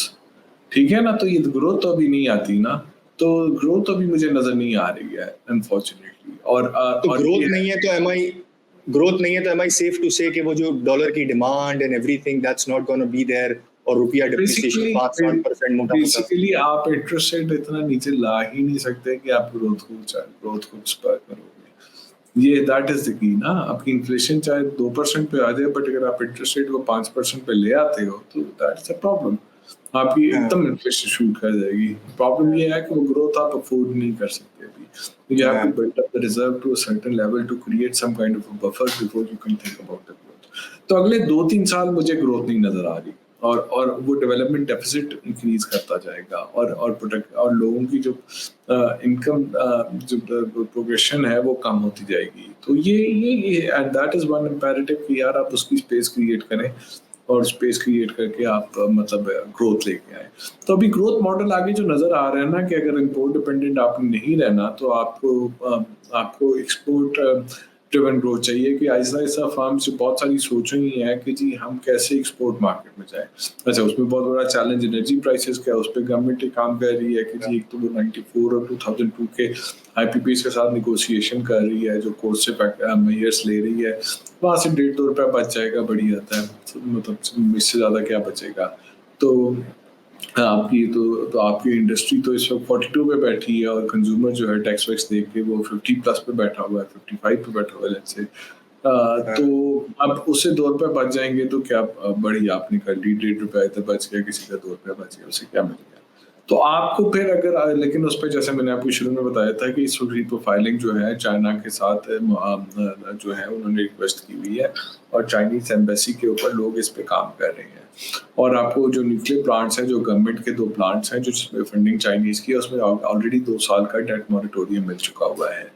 ठीक है ना, तो ये ग्रोथ तो अभी नहीं आती ना, तो ग्रोथ अभी मुझे नजर नहीं आ रही है अनफॉर्चुनेटली। तो ग्रोथ नहीं है तो am I safe to say कि वो जो डॉलर की demand and everything that's not gonna be there, और रुपया डिप्रिसिएशन 5-7% मोटा बेसिकली आप इंटरेस्ट रेट इतना नीचे ला ही नहीं सकते कि आप ग्रोथ को स्पर करोगे। ये दैट इज द की ना, आपकी इन्फ्लेशन चाहे 2% पे आ जाए, बट अगर आप इंटरेस्ट रेट को 5% पे ले आते हो तो दैट इज अ प्रॉब्लम, आपकी एकदम इन्फ्लेशन शूट कर जाएगी। प्रॉब्लम ये है कि वो ग्रोथ आप अफोर्ड नहीं कर सकते अभी, you have to build up the reserve to a certain level to create some kind of a buffer before you can think about the growth। तो अगले 2-3 साल मुझे ग्रोथ नहीं नजर आ रही, और वो डेवलपमेंट डेफिसिट इंक्रीज करता जाएगा, और लोगों की जो इनकम जो प्रोग्रेशन है वो कम होती जाएगी। तो ये and that is one imperative कि यार आप उसकी स्पेस क्रिएट करें, और स्पेस क्रिएट करके आप मतलब ग्रोथ लेके आए। तो अभी ग्रोथ मॉडल आगे जो नजर आ रहा है ना, कि अगर इंपोर्ट डिपेंडेंट आपने नहीं रहना, तो आपको एक्सपोर्ट ड्रिवन ग्रोथ चाहिए, कि ऐसा ऐसा फार्म्स जो बहुत सारी सोच रही हैं कि जी हम कैसे एक्सपोर्ट मार्केट में जाए। अच्छा, उसमें बहुत बड़ा चैलेंज एनर्जी प्राइसेस का है, उस पर गवर्नमेंट काम कर रही है कि जी एक तो वो 94 और 2002 के IPPs के साथ निगोशिएशन कर रही है, जो कोर्स से मेयर्स ले रही है, वहाँ से 1.5-2 रुपया बच जाएगा, बड़ी आता है, मतलब इससे ज़्यादा क्या बचेगा। तो आपकी इंडस्ट्री तो इस वक्त 42 पे बैठी है, और कंज्यूमर जो है टैक्स वैक्स देख के वो 50+ पे बैठा हुआ है, 55 पे बैठा हुआ है लेट्स से। तो अब उससे 2 रुपये बच जाएंगे तो क्या बड़ी आपने कर ली, 1.5 रुपया इधर बच गया, किसी का 2 रुपया बच गया, उसे क्या मिल गया। तो आपको फिर अगर लेकिन उस पर जैसे मैंने आपको शुरू में बताया था कि इस रीप्रोफाइलिंग जो है चाइना के साथ जो है उन्होंने रिक्वेस्ट की हुई है, और चाइनीज एम्बेसी के ऊपर लोग इस पे काम कर रहे हैं। और आपको जो न्यूक्लियर प्लांट्स हैं, जो गवर्नमेंट के 2 प्लांट्स हैं जो जिसमें फंडिंग चाइनीज की है, उसमें ऑलरेडी 2 साल का डेट मॉरिटोरियम मिल चुका हुआ है,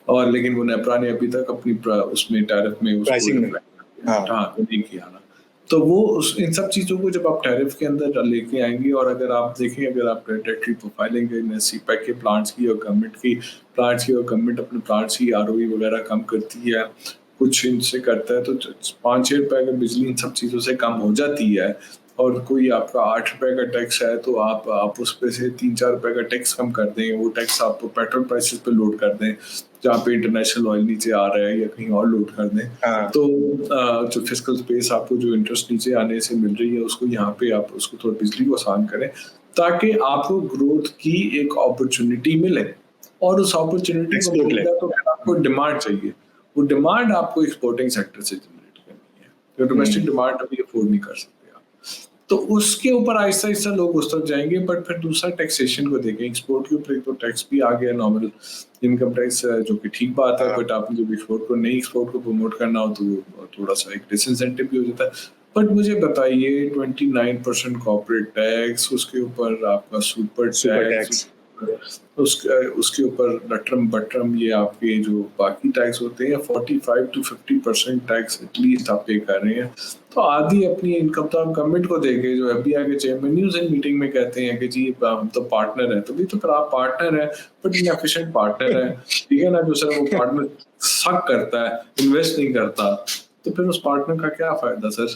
और लेकिन वो नेपरा ने अभी तक अपनी उसमें टैरिफ में प्राइसिंग में नहीं किया ना। तो वो इन सब चीज़ों को जब आप टैरिफ के अंदर लेके आएंगे, और अगर आप देखें, अगर आप डेट प्रोफाइलिंग सीपैक के प्लांट्स की और गवर्नमेंट अपने प्लांट्स की ROE वगैरह कम करती है, कुछ इनसे करता है, तो 5-6 रुपए अगर बिजली इन सब चीज़ों से कम हो जाती है, और कोई आपका 8 रुपए का टैक्स है, तो आप उस पे से 3-4 रुपए का टैक्स कम कर दें, वो टैक्स आप पेट्रोल प्राइसेस पे लोड कर दें, जहाँ पे इंटरनेशनल ऑयल नीचे आ रहा है, या कहीं और लोड कर दें, तो जो फिस्कल स्पेस आपको जो इंटरेस्ट नीचे आने से मिल रही है, उसको यहाँ पे आप उसको थोड़ा बिजली को आसान करें, ताकि आपको ग्रोथ की एक अपॉर्चुनिटी मिले, और उस अपॉर्चुनिटी को मिलेगा तो आपको डिमांड चाहिए, वो डिमांड आपको एक्सपोर्टिंग सेक्टर से जनरेट करनी है, तो डोमेस्टिक डिमांड अभी अफोर्ड नहीं कर सकते आप। तो उसके ऊपर आहिस्ता आहिस्ता लोग उस तरफ जाएंगे, बट फिर दूसरा टैक्सेशन को देखें, एक्सपोर्ट के ऊपर तो टैक्स भी आ गया, नॉर्मल इनकम टैक्स, जो कि ठीक बात है, बट आपने जब एक्सपोर्ट को प्रमोट करना हो तो थोड़ा सा एक डिसइंसेंटिव भी हो जाता है। बट मुझे बताइए 29% कॉर्पोरेट टैक्स, उसके ऊपर आपका सुपर टैक्स, उसके ऊपर लटरम बटरम ये आपके जो बाकी टैक्स होते हैं, 45-50% टैक्स एटलीस्ट आप पे कर रहे हैं। तो आधी अपनी इनकम तो हम गवर्नमेंट को देके, जो FBI के चेयरमैन न्यूज़ इन मीटिंग में कहते हैं कि जी हम तो पार्टनर है, तो भी तो फिर आप पार्टनर है, बट इनएफिशिएंट पार्टनर है, ठीक है ना, जो सर वो पार्टनर सक करता है, इन्वेस्ट नहीं करता, तो फिर उस पार्टनर का क्या फायदा सर,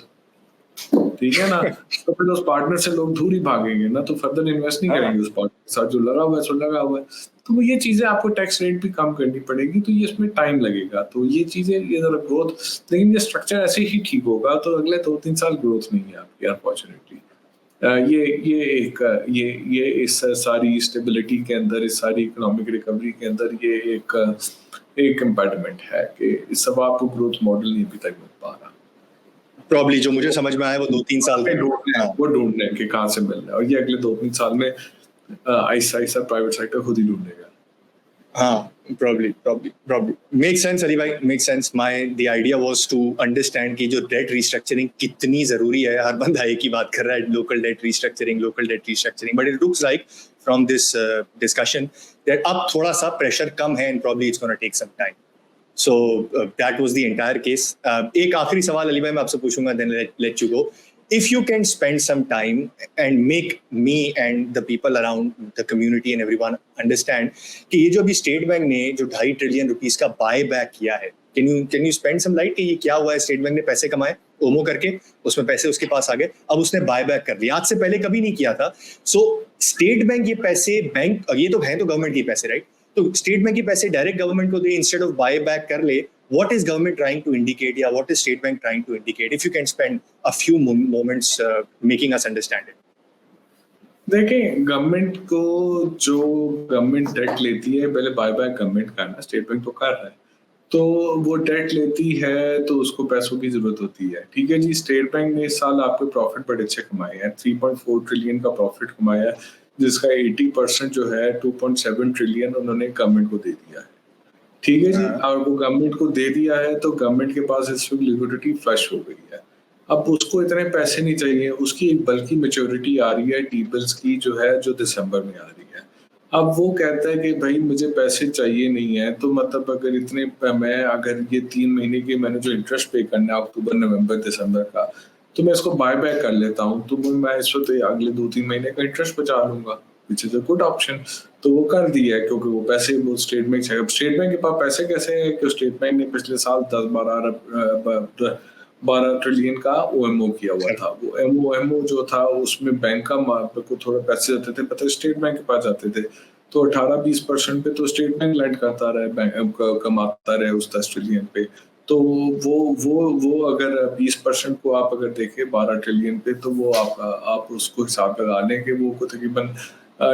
ठीक है ना। तो फिर उस पार्टनर से लोग दूर ही भागेंगे ना, तो फर्दर इन्वेस्ट नहीं करेंगे उस पार्टनर के साथ, जो लगा हुआ है सो लगा हुआ है। तो वो ये चीजें आपको टैक्स रेट भी कम करनी पड़ेगी, तो ये इसमें टाइम लगेगा, तो ये चीजें ये जरा ग्रोथ, लेकिन ये स्ट्रक्चर ऐसे ही ठीक होगा, तो अगले 2-3 साल ग्रोथ नहीं है आपकी अनफॉर्चुनेटली। ये इस सारी स्टेबिलिटी के अंदर, इस सारी इकोनॉमिक रिकवरी के अंदर, ये एक इम्पेडिमेंट है कि इस सब आपको ग्रोथ मॉडल नहीं अभी तक मिल पा रहा। प्रॉब्ली जो मुझे समझ में आया वो 2-3 साल वो ढूंढ रहे हैं कि कहाँ से मिल रहा है, और ये अगले 2-3 साल में आहिस्ता प्राइवेट सेक्टर खुद ही ढूंढेगा। हाँ, probably. Makes sense, Ali bhai. Makes sense. The idea was to understand कि जो debt restructuring कितनी जरूरी है. हर बंदा एक ही बात कर रहा है, local debt restructuring. But it looks like from this discussion that अब थोड़ा सा pressure कम है and probably it's going to take some time. So that was the entire case. एक आखिरी सवाल अली भाई मैं आपसे पूछूंगा, then let you go. If you can spend some time and make me and the people around the community and everyone understand कि ये जो अभी स्टेट बैंक ने जो 2.5 ट्रिलियन रुपीस का बाय बैक किया है, can you spend some light कि ये क्या हुआ है? स्टेट बैंक ने पैसे कमाए ओमो करके, उसमें पैसे उसके पास आ गए, अब उसने बाय बैक कर लिया, आज से पहले कभी नहीं किया था. सो स्टेट बैंक ये पैसे बैंक, ये तो है तो गवर्नमेंट के पैसे, राइट? तो स्टेट बैंक के पैसे डायरेक्ट गवर्नमेंट को दे इंस्टेड ऑफ बाय बैक कर ले. What is government trying to indicate, या what is state bank trying to indicate? If you can spend a few moments making us understand it. देखें, government को जो government date लेती है, पहले buy back government का ना, स्टेट बैंक तो कर रहा है, तो वो डेट लेती है तो उसको पैसों की जरूरत होती है. ठीक है जी, स्टेट बैंक ने इस साल आपके प्रॉफिट बड़े अच्छे कमाए हैं, 3.4 ट्रिलियन का प्रॉफिट कमाया है, जिसका 80% जो है 2.7 ट्रिलियन उन्होंने गवर्नमेंट को दे दिया है. ठीक है जी, और वो गवर्नमेंट को दे दिया है तो गवर्नमेंट के पास इस वक्त लिक्विडिटी फ्लश हो गई है. अब उसको इतने पैसे नहीं चाहिए, उसकी एक बल्कि मैच्योरिटी आ रही है टी बिल्स की जो है, जो दिसंबर में आ रही है. अब वो कहता है कि भाई मुझे पैसे चाहिए नहीं है, तो मतलब अगर इतने मैं अगर ये 3 महीने के मैंने जो इंटरेस्ट पे करना है अक्टूबर नवंबर दिसंबर का, तो मैं इसको बाय बैक कर लेता हूँ, तो मैं इस वक्त अगले 2-3 महीने का इंटरेस्ट बचा लूंगा, which is a good option. तो वो कर दिया है क्योंकि वो पैसे वो स्टेट बैंक से, स्टेट बैंक के पास पैसे कैसे है कि स्टेट बैंक ने पिछले साल 12 ट्रिलियन का ओएमओ किया हुआ था. वो ओएमओ जो था उसमें बैंक का को थोड़ा पैसे जाते थे, पता स्टेट बैंक के पास जाते थे, तो 18-20% पे तो स्टेट बैंक लैंड करता रहे, बैंक कमाता रहे उस 10 ट्रिलियन पे. तो वो अगर 20% को आप अगर देखें 12 ट्रिलियन पे, तो वो आप उसको हिसाब लगा लें कि वो तकरीबन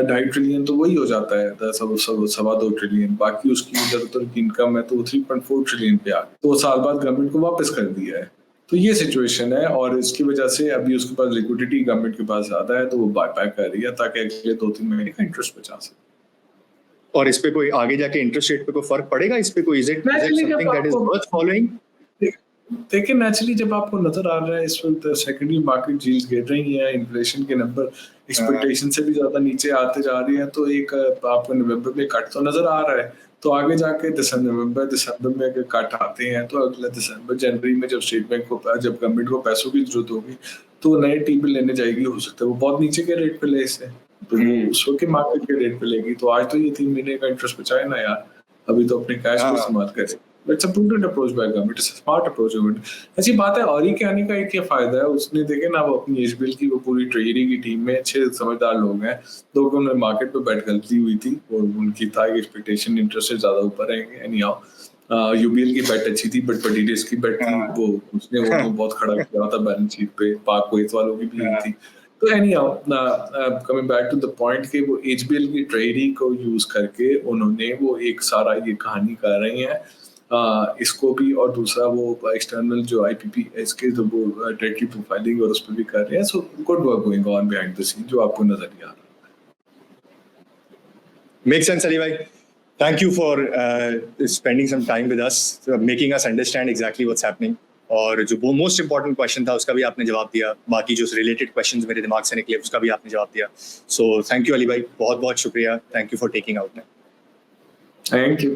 2.5 ट्रिलियन तो वही हो जाता है, 2.25 ट्रिलियन. बाकी उसकी ज़्यादातर की इनकम है तो वो 3.4 ट्रिलियन पे आ गई, तो साल बाद गवर्नमेंट को वापस कर दिया है. तो ये सिचुएशन है, और इसकी वजह से अभी उसके पास लिक्विडिटी गवर्नमेंट के पास ज़्यादा है, तो वो बाय बैक कर रही है ताकि अगले 2-3 महीने का इंटरेस्ट बचा सके. और इस पे कोई आगे जाके इंटरेस्ट रेट पे कोई फर्क पड़ेगा? इस पे कोई is it something that is worth following? देखिए, नेचुरली जब आपको नजर आ रहा है इस वक्त सेकेंडरी मार्केट यील्ड्स गिर रही हैं, इन्फ्लेशन के नंबर एक्सपेक्टेशन से भी ज्यादा नीचे आते जा रहे हैं, तो एक आपको नवंबर में कट तो नजर आ रहा है. तो आगे जाके दिसंबर में अगर कट आते हैं, तो अगले दिसंबर जनवरी में जब स्टेट बैंक को, जब गवर्नमेंट को पैसों की जरूरत होगी, तो नए टी बिल लेने जाएगी, हो सकता है वो बहुत नीचे के रेट पे ले इसे, तो उस वक्त के मार्केट के रेट पे लेगी. तो आज तो ये 3 महीने का इंटरेस्ट बचाए ना यार, अभी तो अपने कैश को इस्तेमाल करे. It's a prudent approach by government. It's a smart approach of it. अच्छी बात है. और ये कहने का एक फायदा है, उसने देखे ना, वो अपनी एचबीएल की वो पूरी ट्रेजरी की टीम में अच्छे समझदार लोग हैं, तो उन्होंने मार्केट पे बैठ गलती हुई थी, और उनकी था कि एक्सपेक्टेशन इंटरेस्ट से ज्यादा ऊपर रहेंगे. एनीहाउ यूबीएल की बैट अच्छी थी, बट पटीडेस की बैट थी, वो उसने वो तो बहुत खड़ा किया था बैलेंस शीट पे. पाक कोइस वालों की भी थी. तो anyhow coming back to the point कि वो एचबीएल की ट्रेजरी को यूज करके उन्होंने वो एक सारा ये कहानी कर रही है, इसको भी, और दूसरा वो एक्सटर्नल जो आईपीपी इसके जो वो डायरेक्टली प्रोफाइलिंग और उस पर भी कर रहे हैं. So good work going on behind the scene, जो आपको नजर नहीं आ रहा. मेक सेंस अली भाई. Thank you for spending some time with us, making us understand exactly what's happening. और जो वो मोस्ट इंपॉर्टेंट क्वेश्चन था उसका भी आपने जवाब दिया, बाकी जो रिलेटेड क्वेश्चंस मेरे दिमाग से निकले उसका भी आपने जवाब दिया. सो थैंक यू अली भाई, बहुत बहुत शुक्रिया. Thank you for taking out. Thank you.